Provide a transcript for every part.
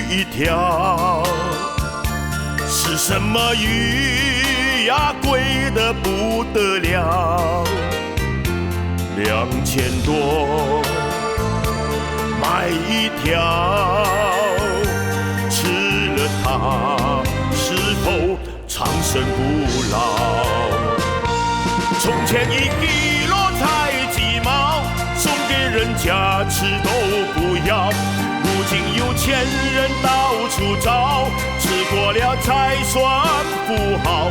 一条。是什么鱼呀，贵得不得了，2000多买一条，吃了它是否长生不老？从前1キロ才几毛，送给人家吃都不要。如今有钱人到处找，吃过了才算富豪。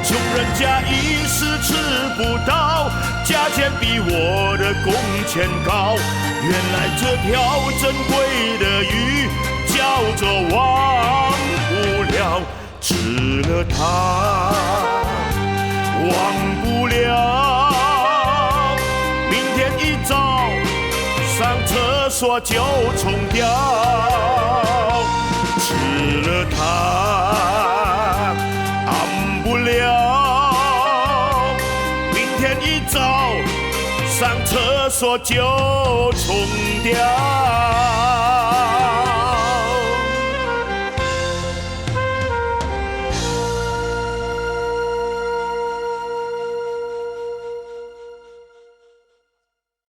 穷人家一时吃不到，价钱比我的工钱高。原来这条珍贵的鱼叫做忘不了，吃了它忘不了，明天一早上厕所就冲掉，吃了它忘不了，明天一早上厕所就冲掉。